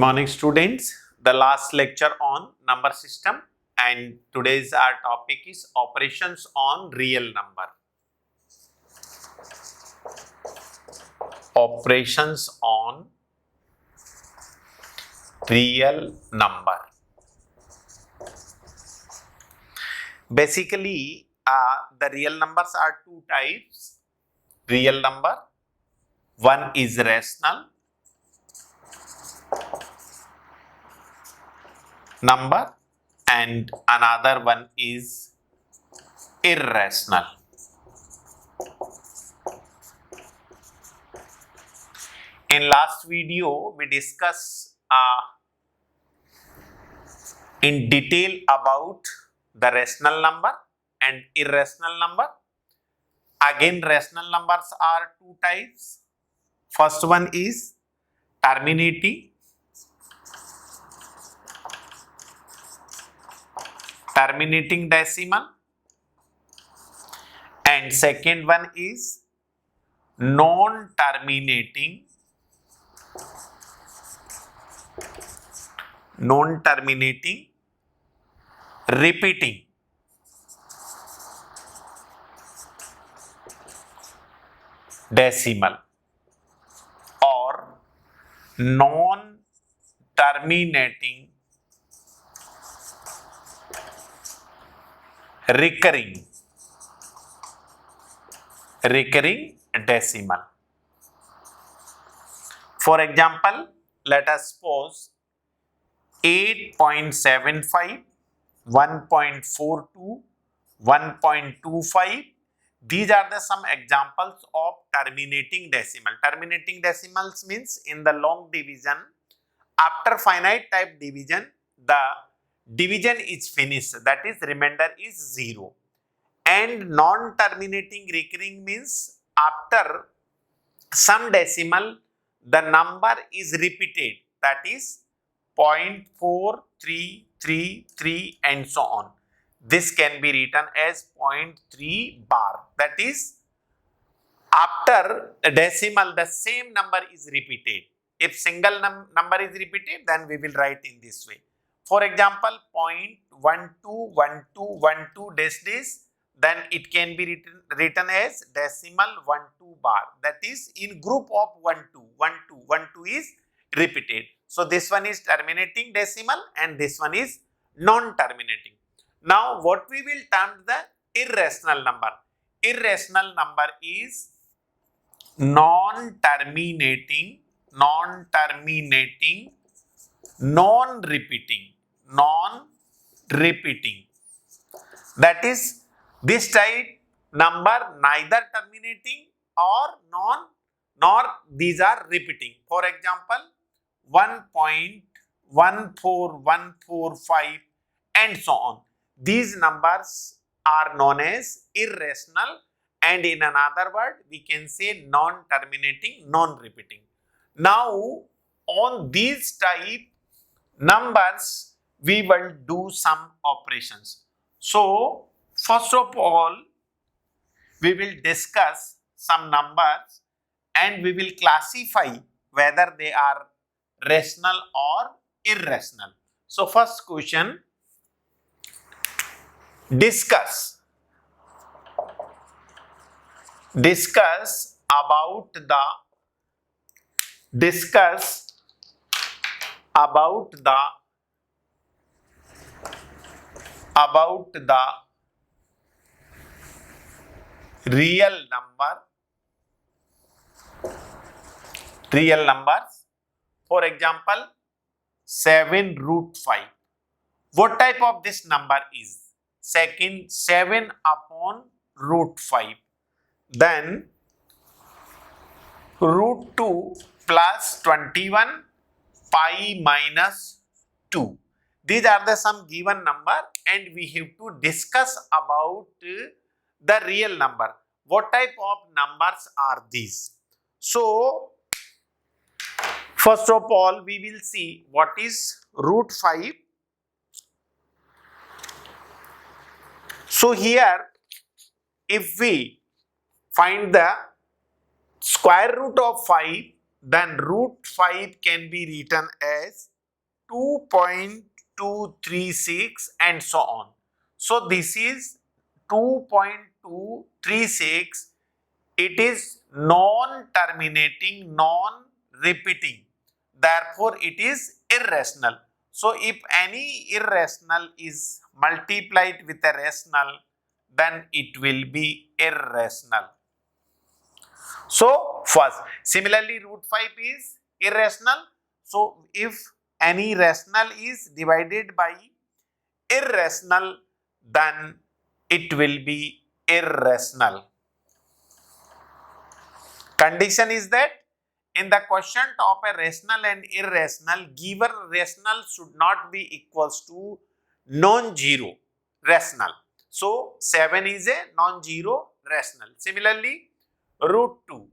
morning, students. The last lecture on number system, and today's our topic is operations on real number. Operations on real number. Basically, the real numbers are two types. Real number. One is rational number and another one is irrational. In last video, we discussed in detail about the rational number and irrational number. Again, rational numbers are two types. First one is terminating decimal, and second one is non-terminating repeating decimal or non-terminating recurring decimal. For example, let us suppose 8.75, 1.42, 1.25. These are the some examples of terminating decimal. Terminating decimals means in the long division, after finite type division, the division is finished, that is remainder is 0. And non-terminating recurring means after some decimal, the number is repeated, that is 0.4333 and so on. This can be written as 0.3 bar, that is after a decimal the same number is repeated. If single number is repeated, then we will write in this way. For example, 0.121212 dash, then it can be written as decimal 12 bar, that is in group of 12 is repeated. So this one is terminating decimal and this one is non-terminating. Now what we will term the irrational number. Irrational number is non-terminating, non-repeating. That is, this type number neither terminating or nor these are repeating. For example, 1.14145 and so on. These numbers are known as irrational, and in another word we can say non-terminating, non-repeating. Now on these type numbers we will do some operations. So first of all, we will discuss some numbers and we will classify whether they are rational or irrational. So first question, discuss about the real numbers. For example, 7 root 5. What type of this number is? Second, 7 upon root 5. Then root 2 plus 21 pi minus 2. These are the some given number and we have to discuss about the real number. What type of numbers are these? So first of all, we will see what is root 5. So here, if we find the square root of 5, then root 5 can be written as 2.236 and so on. So this is 2.236. It is non-terminating, non-repeating. Therefore, it is irrational. So if any irrational is multiplied with a rational, then it will be irrational. So first, similarly, root 5 is irrational. So if any rational is divided by irrational, then it will be irrational. Condition is that in the quotient of a rational and irrational, given rational should not be equals to non-zero rational. So 7 is a non-zero rational. Similarly, root 2.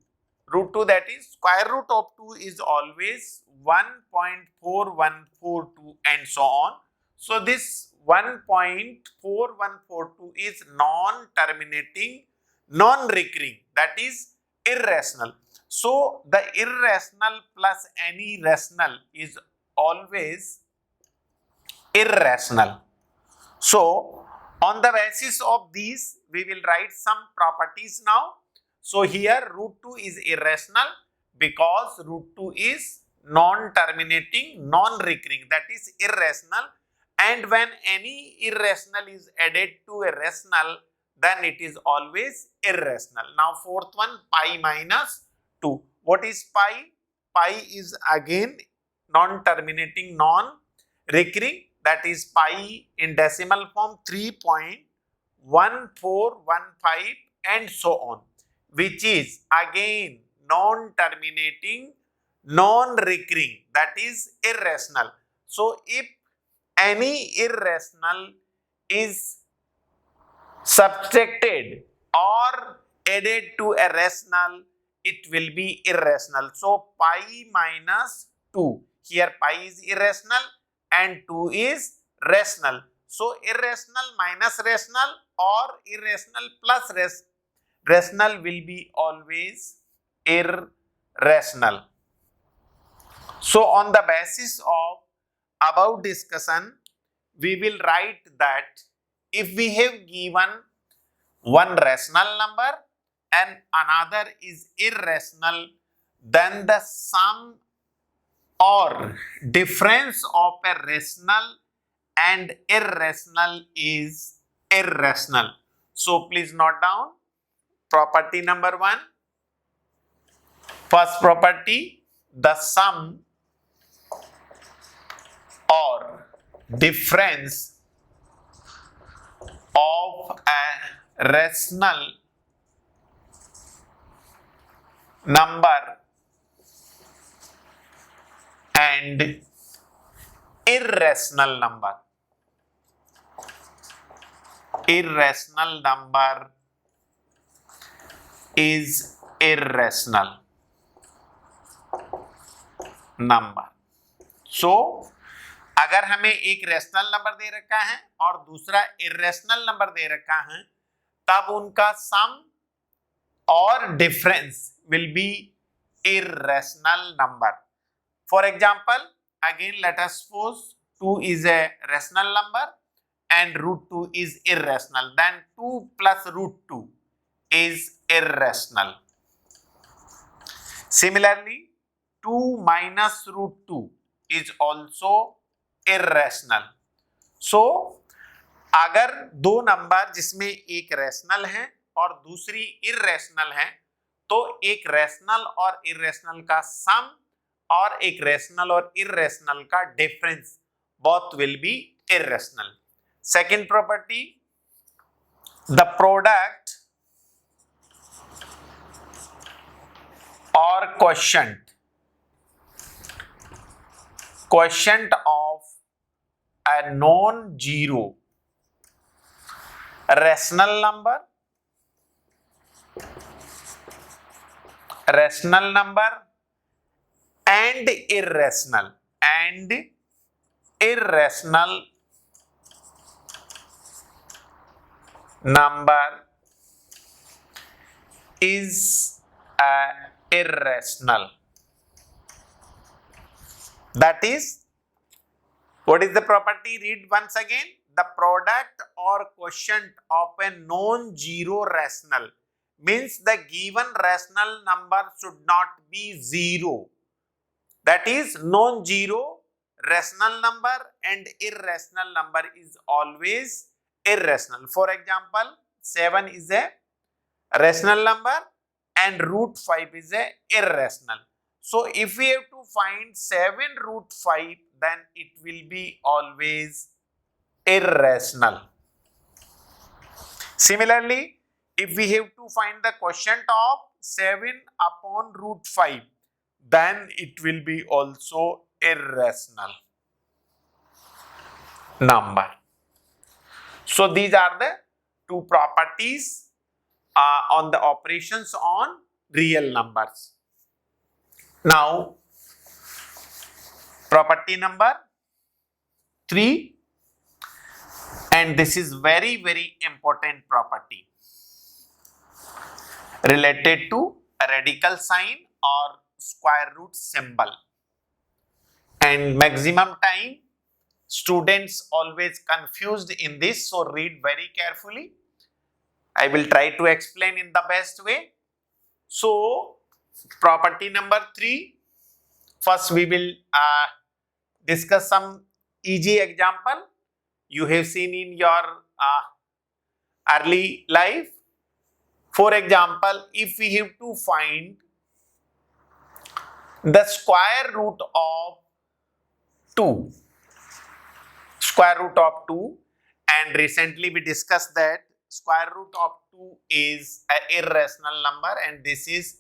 Root 2, that is square root of 2 is always 1.4142 and so on. So this 1.4142 is non-terminating, non-recurring, that is irrational. So the irrational plus any rational is always irrational. So on the basis of these, we will write some properties now. So here root 2 is irrational because root 2 is non-terminating, non-recurring, that is irrational. And when any irrational is added to a rational, then it is always irrational. Now fourth one, pi minus 2. What is pi? Pi is again non-terminating, non-recurring, that is pi in decimal form 3.1415 and so on, which is again non-terminating, non-recurring, that is irrational. So if any irrational is subtracted or added to a rational, it will be irrational. So pi minus 2. Here pi is irrational and 2 is rational. So irrational minus rational or irrational plus rational will be always irrational. So on the basis of above discussion, we will write that if we have given one rational number and another is irrational, then the sum or difference of a rational and irrational is irrational. So please note down property number 1. First property, the sum or difference of a rational number and irrational number. Irrational number is irrational number. So अगर हमें एक rational number दे रखा है और दूसरा irrational number दे रखा है, तब उनका सम और difference will be irrational number. For example, again let us suppose 2 is a rational number and root 2 is irrational. Then 2 plus root 2 is irrational. Similarly, 2 minus root 2 is also irrational. So, अगर दो number जिसमें एक rational है और दूसरी irrational है, तो एक रैशनल और इरेशनल का सम और एक रैशनल और इरेशनल का difference both will be irrational. Second property, the product or quotient of a non-zero rational number and irrational number is irrational. That is, What is the property? Read once again. The product or quotient of a non-zero rational means the given rational number should not be zero. That is, non-zero rational number and irrational number is always irrational. For example, 7 is a rational number and root 5 is a irrational. So if we have to find 7 root 5, then it will be always irrational. Similarly, if we have to find the quotient of 7 upon root 5, then it will be also irrational number. So these are the two properties on the operations on real numbers. Now, property number 3, and this is very important property related to a radical sign or square root symbol. And maximum time students always confused in this, so read very carefully. I will try to explain in the best way. So, property number 3, first we will discuss some easy example you have seen in your early life. For example, if we have to find the square root of 2, and recently we discussed that square root of 2 is an irrational number and this is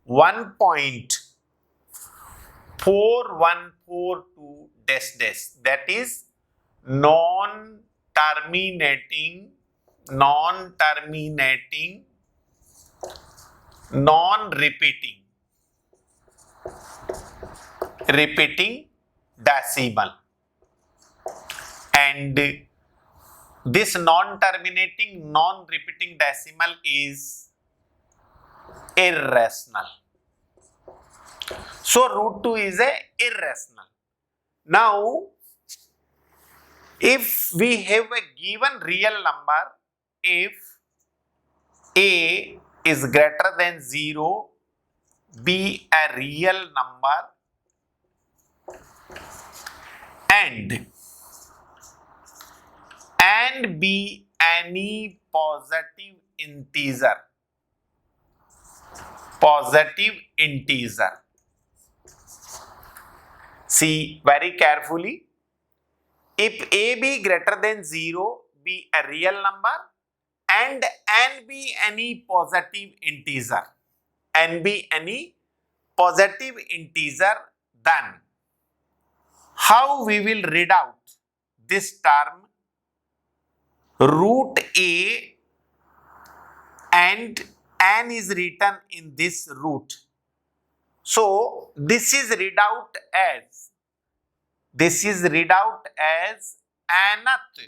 1.4142 dash dash, that is non-terminating, repeating decimal. And this non-terminating, non-repeating decimal is irrational. So root 2 is a irrational. Now, if we have a given real number, if a is greater than 0, be a real number, and be any positive integer. See very carefully. If a be greater than 0, be a real number, and n be any positive integer. Then how we will read out this term root a and n is written in this root. So this is read out as nth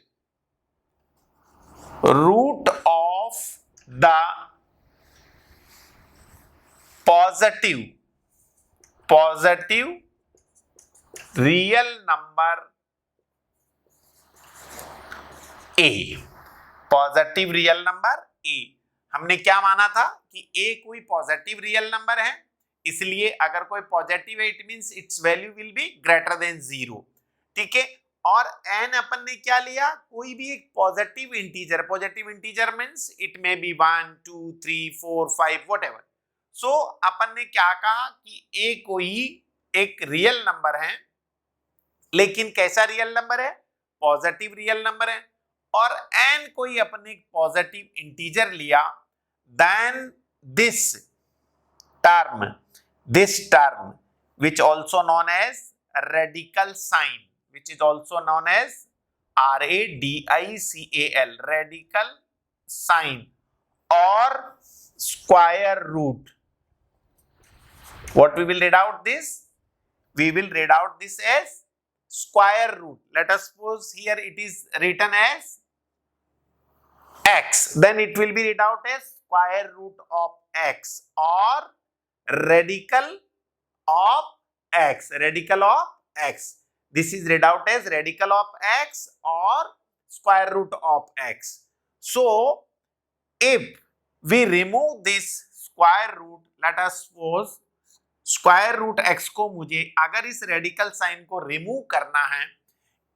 root of the positive real number a. Positive real number a. हमने क्या माना था कि a कोई positive real number है, इसलिए अगर कोई पॉजिटिव है it means it's value will be greater than 0. ठीक है. और n अपन ने क्या लिया, कोई भी एक positive integer means it may be 1 2 3 4 5 whatever. So अपन ने क्या कहा कि a कोई एक रियल नंबर है, लेकिन कैसा रियल नंबर है, पॉजिटिव रियल नंबर है, और n कोई अपने पॉजिटिव इंटीजर लिया, then this term which also known as radical sign, which is also known as radical, radical sign or square root. What we will read out this? We will read out this as square root. Let us suppose here it is written as x, then it will be read out as square root of x or radical of x, This is read out as radical of x or square root of x. So if we remove this square root, let us suppose square root x को मुझे अगर इस radical sign को remove करना है,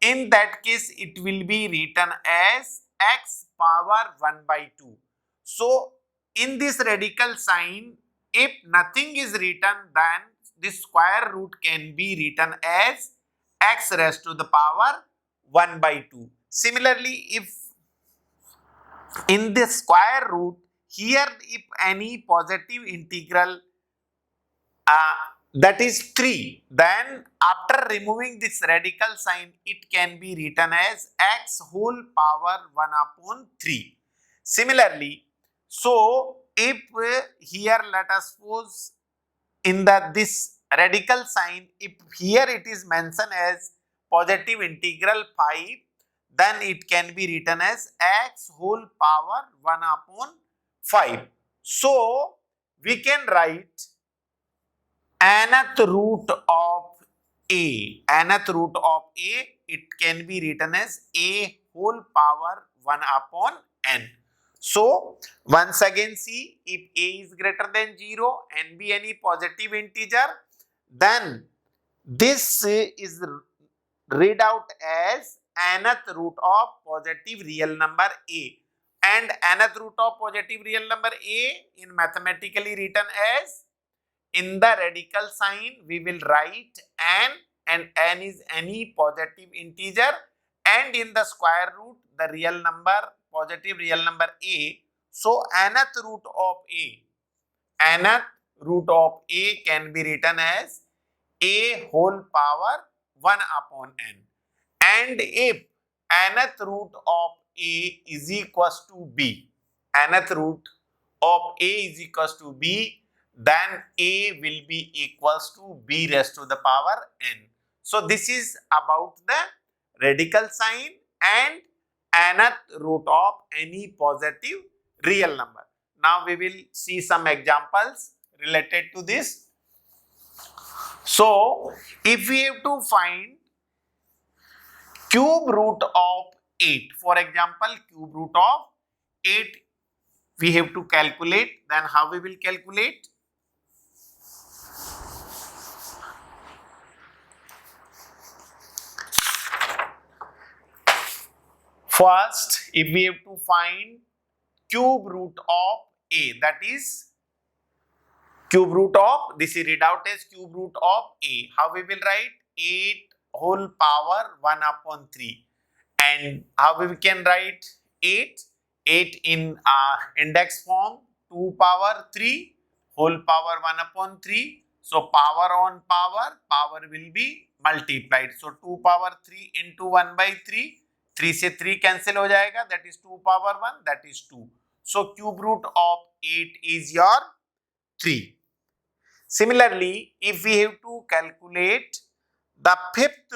in that case it will be written as x power 1 by 2. So in this radical sign, if nothing is written, then this square root can be written as x raised to the power 1 by 2. Similarly, if in this square root here, if any positive integral that is 3, then after removing this radical sign, it can be written as x whole power 1 upon 3. Similarly, so if here let us suppose in this radical sign, if here it is mentioned as positive integral 5, then it can be written as x whole power 1 upon 5. So we can write nth root of a. Nth root of a, it can be written as a whole power 1 upon n. So once again see, if a is greater than 0 and be any positive integer, then this is read out as nth root of positive real number a. And nth root of positive real number a in mathematically written as, in the radical sign we will write n, and n is any positive integer, and in the square root the real number, positive real number a. So nth root of a can be written as a whole power 1 upon n. And if nth root of a is equals to b, nth root of a is equals to b, then a will be equals to b raised to the power n. So this is about the radical sign and nth root of any positive real number. Now we will see some examples related to this. So if we have to find cube root of 8, for example, cube root of 8 we have to calculate, then how we will calculate? First, if we have to find cube root of a, that is cube root of, this is read out as cube root of a. How we will write? 8 whole power 1 upon 3. And how we can write 8? 8 in index form, 2 power 3 whole power 1 upon 3. So power on power, power will be multiplied. So 2 power 3 into 1 by 3. 3 से 3 cancel हो जाएगा, that is 2 power 1, that is 2. So cube root of 8 is your 3. Similarly, if we have to calculate the fifth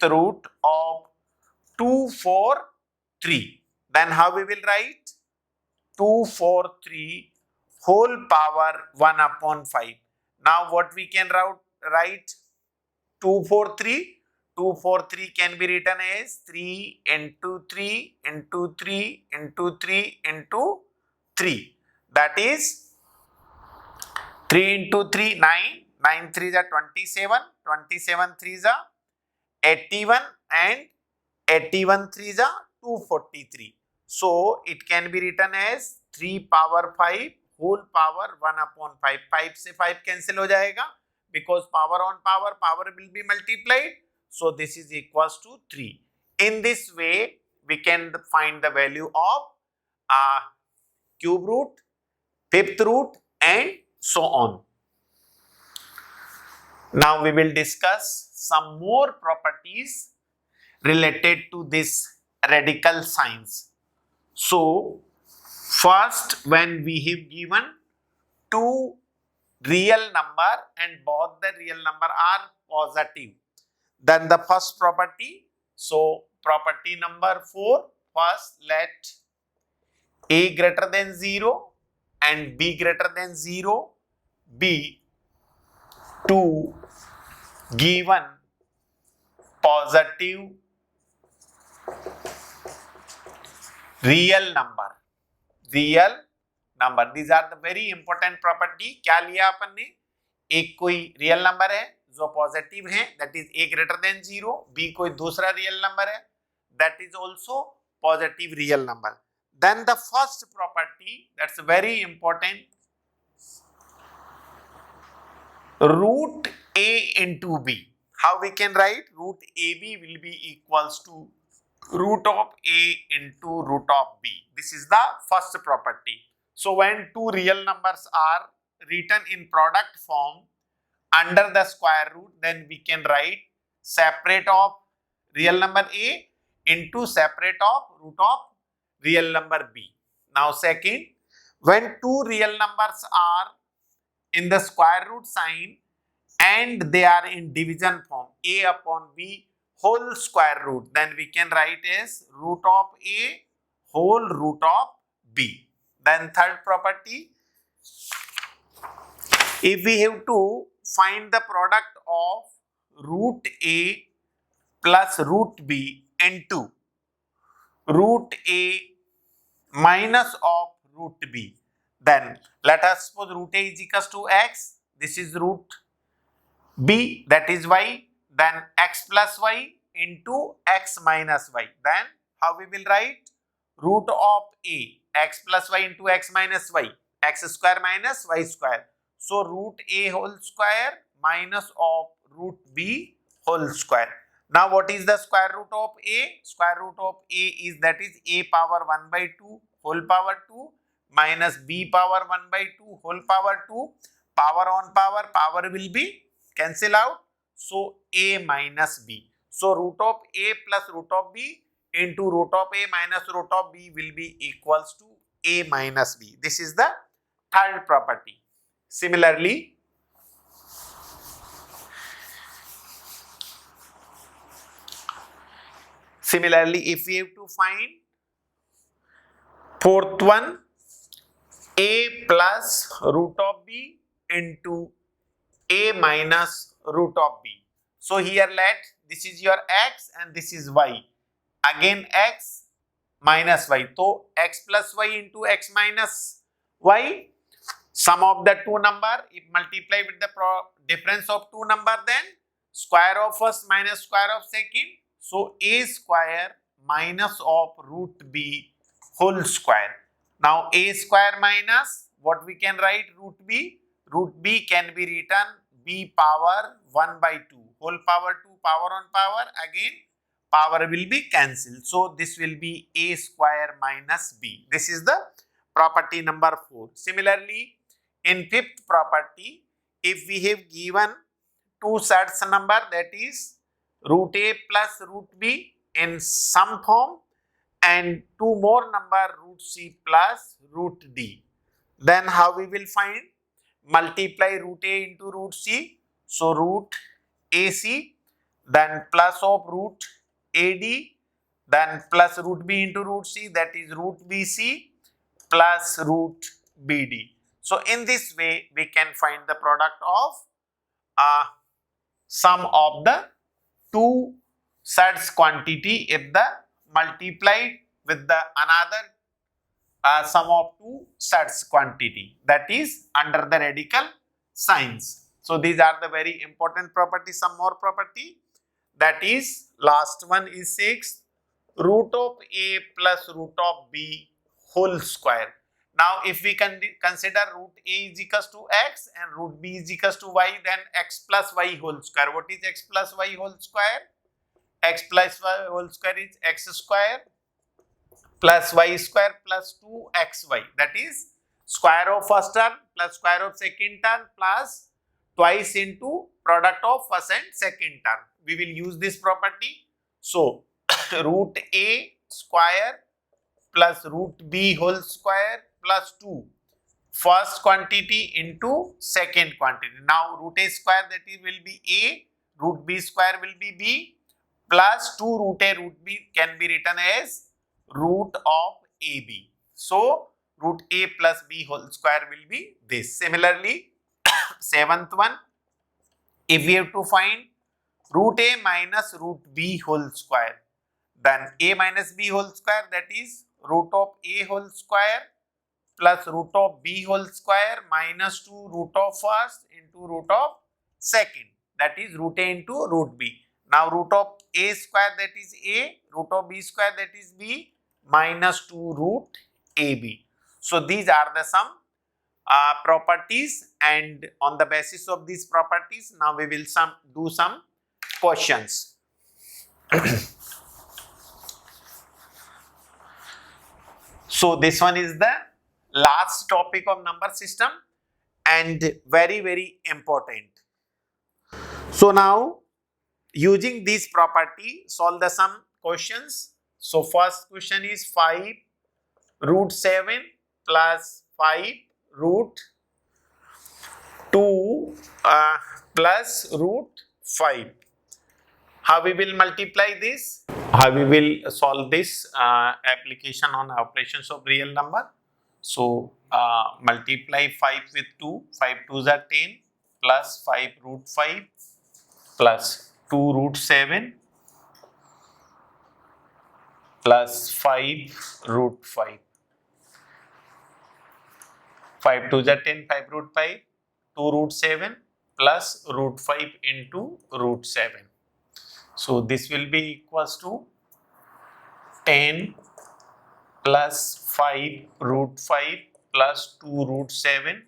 root of 2, 4, 3, then how we will write? 2, 4, 3 whole power 1 upon 5. Now what we can write? 2, 4, 3. 2, 4, 3 can be written as 3 into 3 into 3 into 3 into 3. That is 3 into 3, 9. 9 3s are 27. 27 3s are 81 and 81 3s are 243. So it can be written as 3 power 5 whole power 1 upon 5. 5 से 5 cancel हो जाएगा because power on power, power will be multiplied. So this is equals to 3. In this way, we can find the value of cube root, fifth root, and so on. Now we will discuss some more properties related to this radical signs. So first, when we have given two real number and both the real number are positive, then the first property, so property number 4, first let a greater than 0 and b greater than 0 be two given positive real number. These are the very important property. क्या लिया अपन ने? एक कोई real number है जो positive है, that is a greater than 0. B कोई दूसरा रियल नंबर है, that is also positive real number. Then the first property, that's very important, root a into b. How we can write? Root ab will be equals to root of a into root of b. This is the first property. So when two real numbers are written in product form under the square root, then we can write separate of real number a into separate of root of real number b. Now second, when two real numbers are in the square root sign and they are in division form, a upon b whole square root, then we can write as root of a whole root of b. Then third property, if we have to find the product of root a plus root b into root a minus of root b, then let us suppose root a is equals to x, this is root b, that is y, then x plus y into x minus y. Then how we will write? Root of a, x plus y into x minus y, x square minus y square. So root a whole square minus of root b whole square. Now what is the square root of a? Square root of a is, that is a power 1 by 2 whole power 2 minus b power 1 by 2 whole power 2. Power on power, power will be cancel out. So a minus b. So root of a plus root of b into root of a minus root of b will be equals to a minus b. This is the third property. Similarly, if we have to find fourth one, a plus root of b into a minus root of b. So here let this is your x and this is y. Again x minus y. So x plus y into x minus y. Sum of the two number, if multiply with the difference of two number, then square of first minus square of second. So a square minus of root b whole square. Now a square minus, what we can write? Root b. Root b can be written b power 1 by 2 whole power 2 power on power, again power will be cancelled. So this will be a square minus b. This is the property number 4. Similarly, in fifth property, if we have given two sets number, that is root a plus root b in some form and two more number root c plus root d, then how we will find? Multiply root a into root c, so root ac, then plus of root ad, then plus root b into root c, that is root bc plus root bd. So in this way we can find the product of sum of the two sets quantity if the multiplied with the another sum of two sets quantity, that is under the radical signs. So these are the very important properties. Some more property, that is last one is 6, root of a plus root of b whole square. Now if we can consider root a is equals to x and root b is equals to y, then x plus y whole square. What is x plus y whole square? X plus y whole square is x square plus y square plus 2xy, that is square of first term plus square of second term plus twice into product of first and second term. We will use this property. So root a square plus root b whole square plus 2 first quantity into second quantity. Now root a square, that is will be a, root b square will be b, plus 2 root a root b can be written as root of ab. So root a plus b whole square will be this. Similarly, seventh one, if we have to find root a minus root b whole square. Then a minus b whole square, that is root of a whole square plus root of b whole square minus 2 root of first into root of second, that is root a into root b. Now root of a square, that is a, root of b square, that is b, minus 2 root ab. So these are the some properties, and on the basis of these properties now we will do some questions. So this one is the last topic of number system and very important. So now using this property solve the some questions. So first question is 5 root 7 plus 5 root 2 plus root 5. How we will multiply this? How we will solve this application on operations of real number? So multiply 5 with 2, 5 2s are 10 plus 5 root 5 plus 2 root 7 plus 5 root 5. 5 2s are 10, 5 root 5, 2 root 7 plus root 5 into root 7. So this will be equals to 10 plus 5 root 5 plus 2 root 7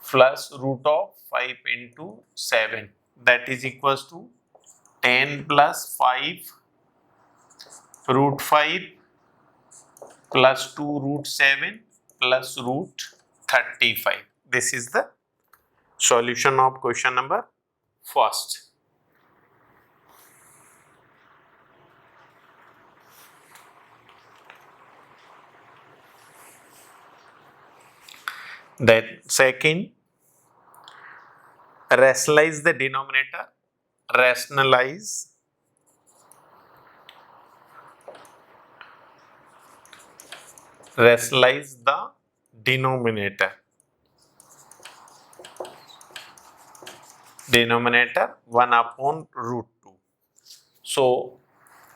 plus root of 5 into 7, that is equals to 10 plus 5 root 5 plus 2 root 7 plus root 35. This is the solution of question number first. Then second, rationalize the denominator. Rationalize the denominator. Denominator 1 upon root 2. So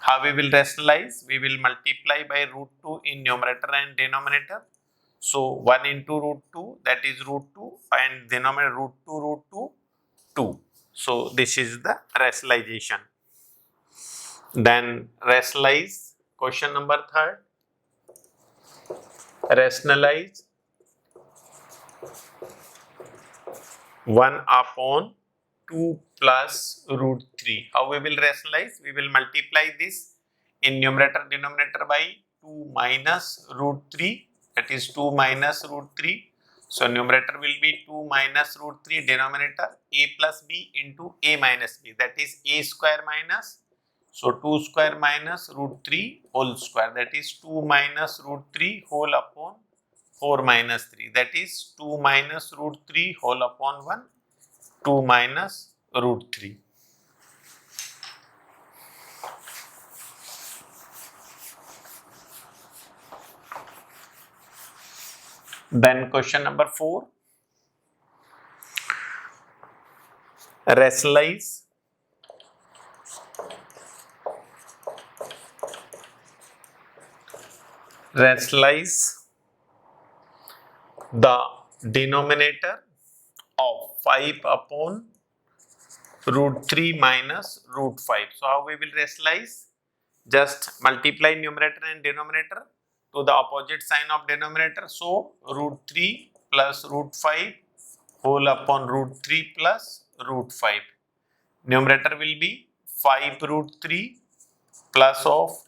how we will rationalize? We will multiply by root 2 in numerator and denominator. So 1 into root 2, that is root 2, and denominator root 2, 2. So this is the rationalization. Then rationalize question number third. Rationalize 1 upon 2 plus root 3. How we will rationalize? We will multiply this in numerator denominator by 2 minus root 3, that is 2 minus root 3. So numerator will be 2 minus root 3, denominator a plus b into a minus b, that is a square minus, so 2 square minus root 3 whole square, that is 2 minus root 3 whole upon 4 minus 3, that is 2 minus root 3 whole upon 1, 2 minus root 3. Then question number 4. Rationalize the denominator of 5 upon root 3 minus root 5. So how we will rationalize? Just multiply numerator and denominator to the opposite sign of denominator. So root 3 plus root 5 whole upon root 3 plus root 5. Numerator will be 5 root 3 plus of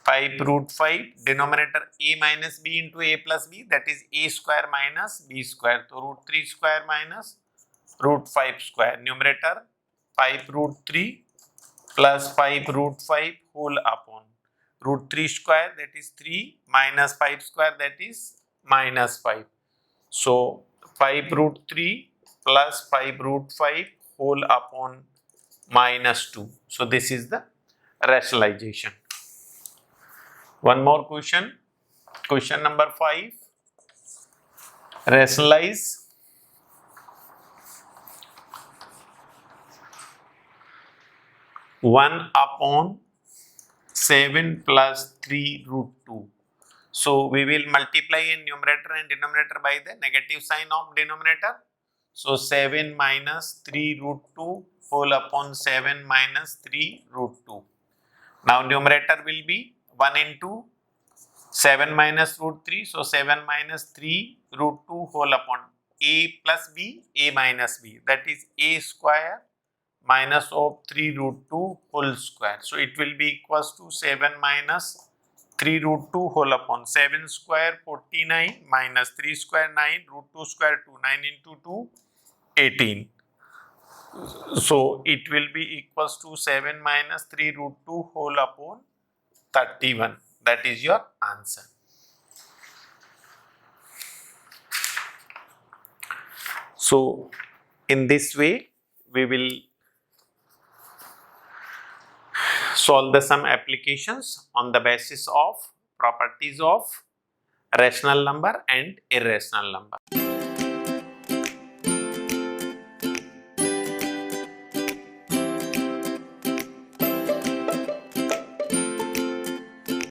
5 root 5, denominator a minus b into a plus b, that is a square minus b square. So root 3 square minus root 5 square. Numerator 5 root 3 plus 5 root 5 whole upon root 3 square, that is 3, minus 5 square, that is minus 5. So 5 root 3 plus 5 root 5 whole upon minus 2. So this is the rationalization. One more question. Question number 5. 1 upon 7 plus 3 root 2. So we will multiply in numerator and denominator by the negative sign of denominator. So 7 minus 3 root 2 whole upon 7 minus 3 root 2. Now numerator will be 1 into 7 minus root 3. So 7 minus 3 root 2 whole upon a plus b, a minus b. That is a square minus of 3 root 2 whole square. So it will be equals to 7 minus 3 root 2 whole upon 7 square 49 minus 3 square 9 root 2 square 2, 9 into 2 18. So it will be equals to 7 minus 3 root 2 whole upon 31. That is your answer. So in this way we will solve the sum applications on the basis of properties of rational number and irrational number.